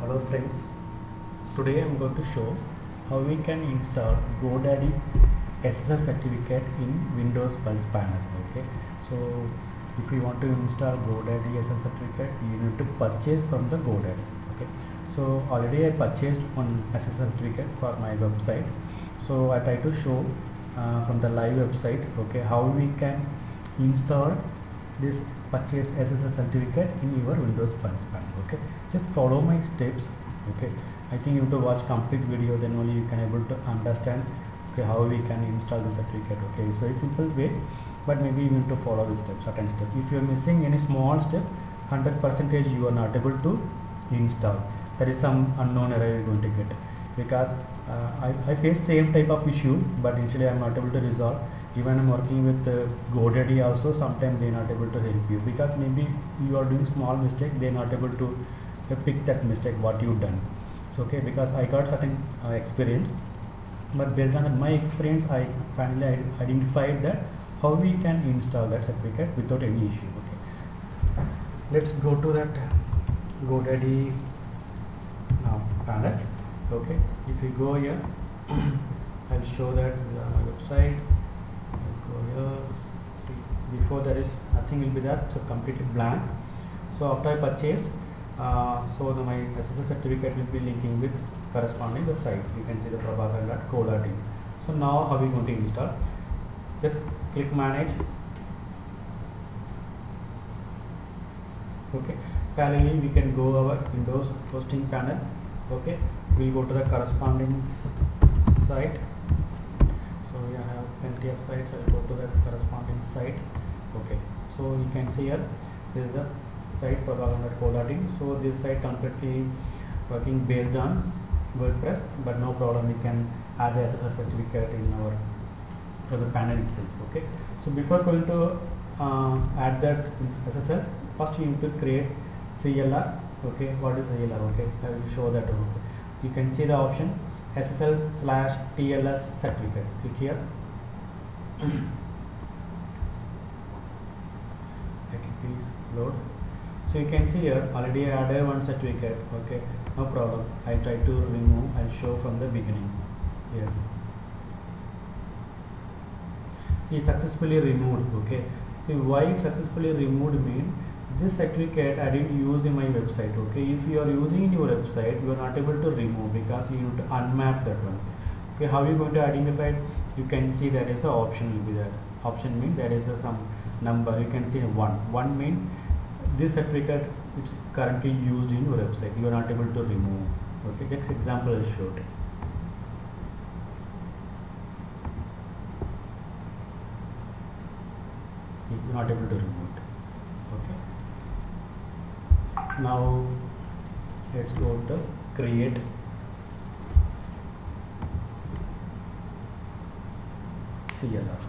Hello friends, today I am going to show how we can install GoDaddy SSL certificate in Windows Pulse panel. Okay, so if you want to install GoDaddy SSL certificate, you need to purchase from the GoDaddy. Okay, so already I purchased one SSL certificate for my website, so I try to show from the live website, okay, how we can install this purchased SSL certificate in your Windows Pulse panel. Okay, just follow my steps. Okay, I think you have to watch complete video, then only you can able to understand, okay, how we can install the certificate. Okay, so a simple way, but maybe you need to follow the steps, certain step. If you are missing any small step, 100% you are not able to install. There is some unknown error you are going to get, because I face same type of issue, but initially I am not able to resolve. Even I'm working with GoDaddy also, sometimes they are not able to help you, because maybe you are doing small mistake, they are not able to pick that mistake what you done. So okay, because I got certain experience, but based on my experience I finally identified that how we can install that certificate without any issue. Okay, let's go to that GoDaddy panel. Okay, if you go here I'll show that these are my websites. Go here, see, before there is nothing will be there, so completely blank. So after I purchased, so my SSL certificate will be linking with corresponding the site. You can see the prabhakaran.co.in. So now how we going to install? Just click manage. Okay, parallelly we can go our Windows hosting panel. Okay, we'll go to the corresponding site. So we have plenty of sites. I'll go to the corresponding site. Okay, so you can see here this is the site prabhakaran.co.in. So this site completely working based on WordPress, but no problem, we can add the SSL certificate in our the panel itself. Okay, so before going to add that SSL, first you need to create CLR. Okay, what is CLR? Okay, I will show that. Okay, you can see the option SSL/TLS certificate. Click here. Let it be load. So you can see here already I added one certificate. Okay, no problem. I try to remove. I'll show from the beginning. Yes. See, it successfully removed. Okay. See, why it successfully removed mean this certificate I didn't use in my website. Okay, if you are using in your website, you are not able to remove, because you need to unmap that one. Okay, how you going to identify it? You can see there is a option will be there. Option means there is some number. You can see one mean this certificate is currently used in your website, you are not able to remove. Okay, next example is showed. See, you are not able to remove it. Okay, now let's go to create CLR.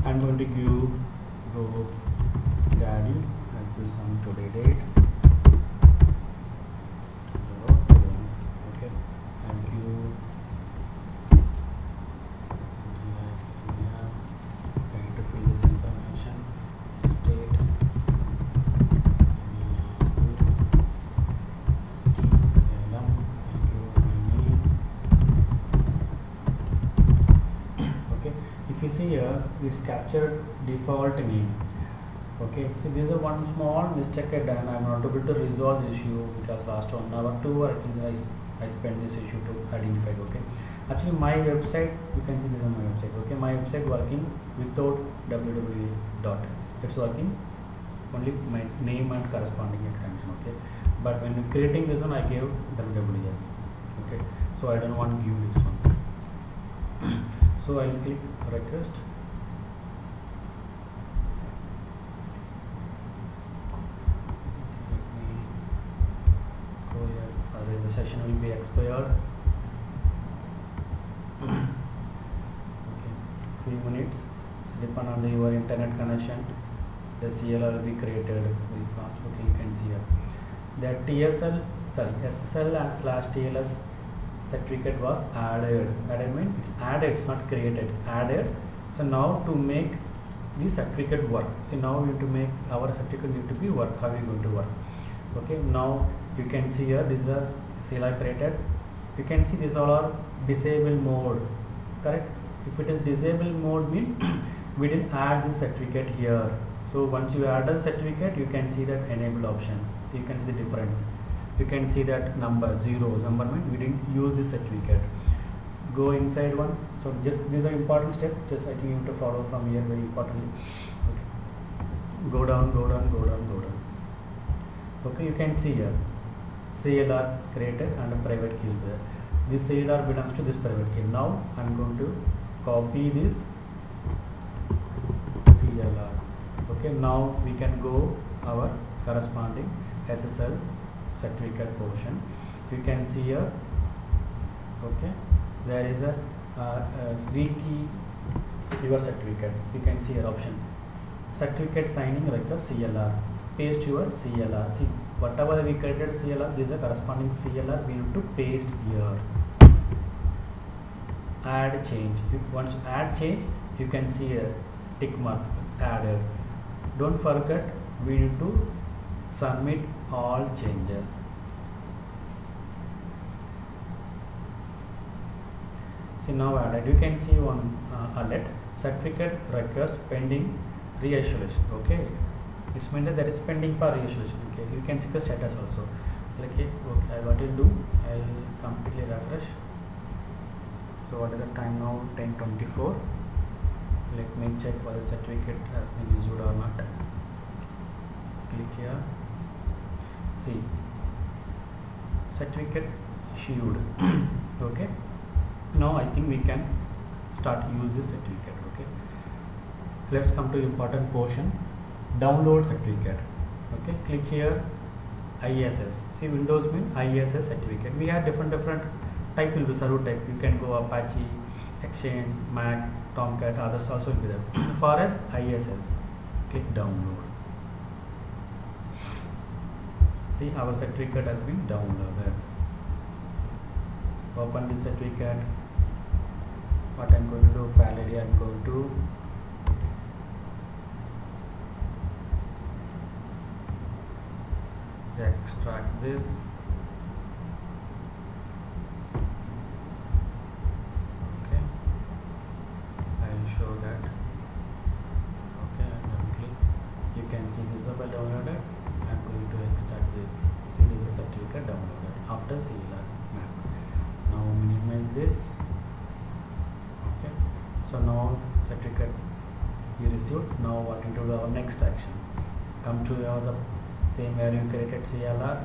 I'm going to give GoDaddy. I'll give some today date. Okay, and give trying to fill this information. State, Salem. Thank you. My name. Okay, if you see here, it's captured default name. Okay, so this is one small mistake I done. I'm not able to resolve the issue, because last 1 hour, 2 hours I spent this issue to identify. Okay, actually my website, you can see this is my website. Okay, my website working without www dot. It's working only my name and corresponding extension. Okay, but when creating this one, I gave wwws. Okay, so I don't want to give this one. So I'll click request. The session will be expired. Okay, few minutes. So depend on your internet connection, the CLR will be created very fast. Okay, you can see here that SSL and /TLS certificate was added. That I mean it's added, it's not created, it's added. So now to make the certificate work. See, now we need to make our certificate need to be work. How are we going to work? Okay, now you can see here these are CLI created. You can see these all are disabled mode, correct? If it is disabled mode mean we didn't add the certificate here. So once you add a certificate, you can see that enable option. You can see the difference. You can see that number 0 number mean we didn't use this certificate. Go inside one. So just these are important steps. Just I think you have to follow from here very importantly. Okay. Go down, go down, go down, go down. Okay, you can see here CLR created and a private key there. This CLR belongs to this private key. Now I am going to copy this CLR. Okay, now we can go our corresponding SSL certificate portion. You can see here. Okay, there is a rekey your certificate. You can see your option certificate signing like a CLR. Paste your CLR. See, whatever we created CLR, this is a corresponding CLR. We need to paste here. Add change. Once add change, you can see a tick mark added. Don't forget, we need to submit all changes. See, now added. You can see one alert certificate request pending reassurance. Okay, it means that there is pending for reassurance. Okay, you can check the status also. Okay, what will do? I will completely refresh. So what is the time now? 10:24. Let me check whether the certificate has been issued or not. Click here. See, certificate issued. Okay. Now I think we can start use this certificate. Okay. Let's come to important portion. Download certificate. Okay. Click here. ISS. See, Windows mean ISS certificate. We have different type will be server type. You can go Apache, Exchange, Mac, Tomcat, others also will be there. For us ISS, click download. See, our certificate has been downloaded. Open this certificate. What I am going to do, finally I am going to extract this. Okay, I will show that. Okay, and click. You can see this is downloaded. I am going to extract this. See, this is certificate downloaded after CLR map. Now minimize this. Okay, so now certificate you received. Now what to do our next action? Come to the same where you created CLR.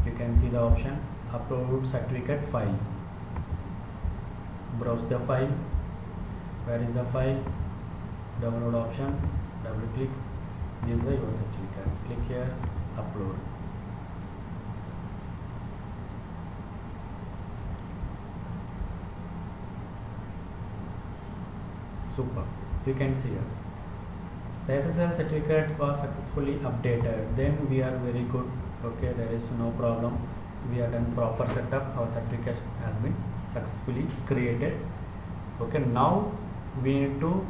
You can see the option upload certificate file. Browse the file. Where is the file? Download option. Double click. This is your certificate. Click here. Upload. Super. You can see here. The SSL certificate was successfully updated. Then we are very good. Okay, there is no problem. We have done proper setup. Our certificate has been successfully created. Okay, now we need to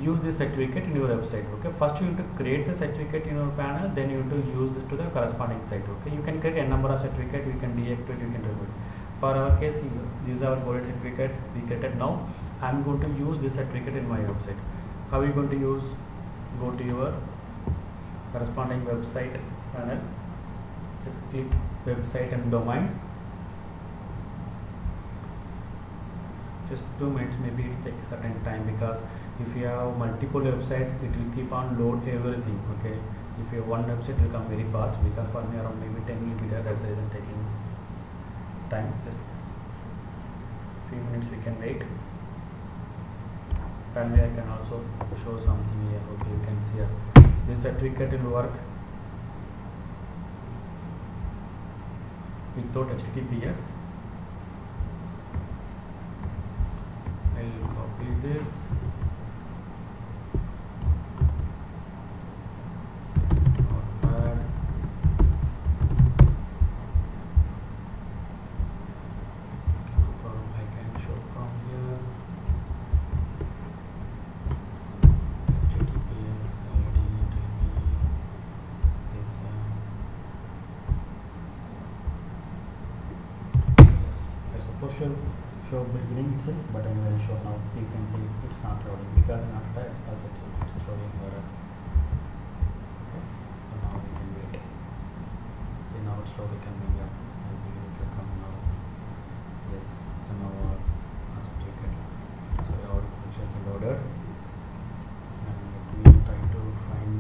use this certificate in your website. Okay, first you need to create the certificate in your panel. Then you need to use this to the corresponding site. Okay, you can create a number of certificate. You can deactivate. You can remove. For our case, this is our gold certificate we created. Now I am going to use this certificate in my website. How are you going to use? Go to your corresponding website panel. Just click website and domain. Just 2 minutes, maybe it takes a certain time, because if you have multiple websites, it will keep on load everything. Okay, if you have one website, it will come very fast, because for me around maybe 10 will be there. That's the reason taking time. Just few minutes we can wait. Finally, I can also show something here. Okay, you can see here. This certificate will work without HTTPS. I will copy this. Notepad. I can show from here. supposed to show beginning itself, but I'm very sure now. So you can see it's not loading because not the certificate is showing error. Okay, so now we can wait. See, now it's slowly coming up. Maybe it will come now. Yes, so now our certificate. So our functions are loaded. And let me try to find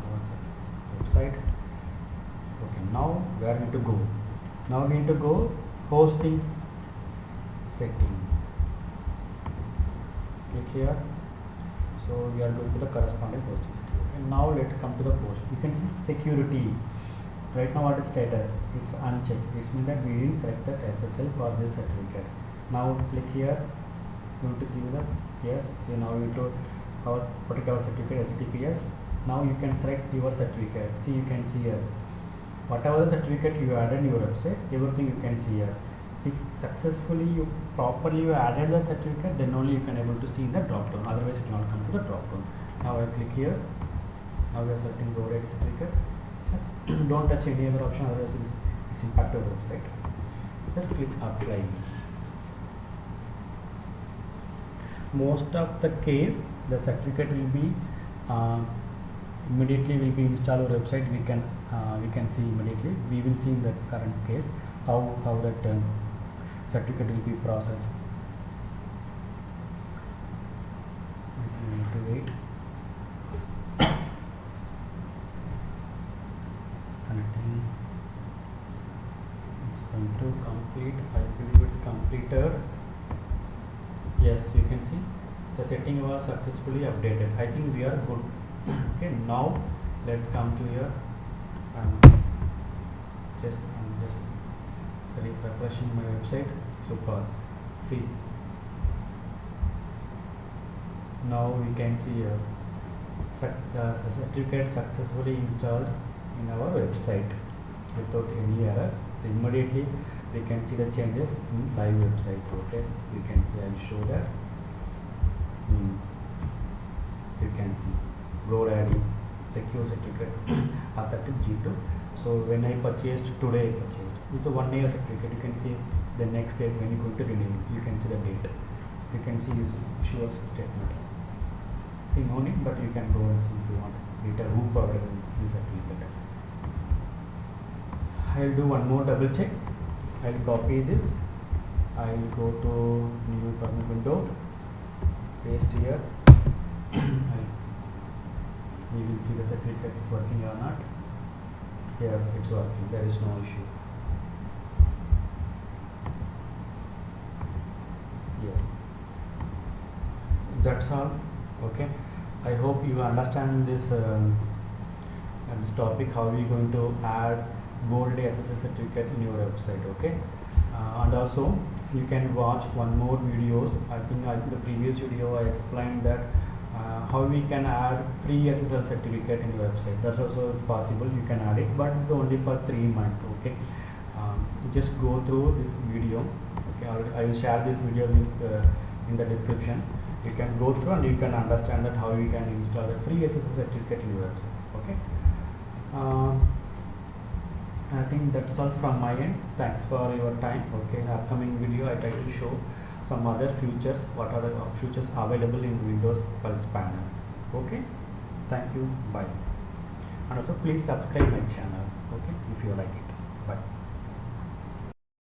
our website. Okay, now where we need to go? Now we need to go hosting setting. Click here. So we are going to the corresponding hosting setting. Okay, now let's come to the post. You can see security. Right now what is status? It's unchecked. It means that we didn't select the SSL for this certificate. Now click here. You want to give the yes. So now you to our particular certificate HTTPS. Now you can select your certificate. See, you can see here. Whatever the certificate you added in your website, everything you can see here. If successfully you properly added the certificate, then only you can able to see the drop down. Otherwise, it will not come to the drop down. Now I click here. Now we are selecting GoDaddy certificate. Just don't touch any other option, otherwise it's impact your website. Just click apply. Most of the case, the certificate will be immediately will be installed our website. We can see immediately. We will see in the current case how that certificate will be processed. We need to wait. Connecting. It's going to complete. I believe it's completed. Yes, you can see the setting was successfully updated. I think we are good. Okay, now let's come to here. I'm just refreshing my website. Super. See, now we can see here the certificate successfully installed in our website without any error. So immediately we can see the changes in live website. Okay, you can see. I will show that. You can see GoDaddy secure certificate authentic G2. So when I purchased today, it's a 1 year certificate. You can see the next date when you go to renew. You can see the date. You can see sure statement. See, no need, but you can go and see if you want later who provided this certificate. I'll do one more double check. I'll copy this. I'll go to new permanent window. Paste here. We will see the certificate is working or not. Yes, it's working. There is no issue. Yes, that's all. Okay, I hope you understand this topic. How are you going to add GoDaddy SSL certificate in your website? Okay, and also you can watch one more videos. I think the previous video I explained that how we can add free SSL certificate in your website. That's also is possible. You can add it, but it's only for 3 months. Okay, just go through this video. Okay, I will share this video link in the description. You can go through and you can understand that how you can install a free SSL certificate in your website. Okay. I think that's all from my end. Thanks for your time. Okay, in upcoming video I try to show some other features, what are the features available in Windows Pulse panel. Okay, thank you, bye. And also please subscribe my channel, okay, if you like it.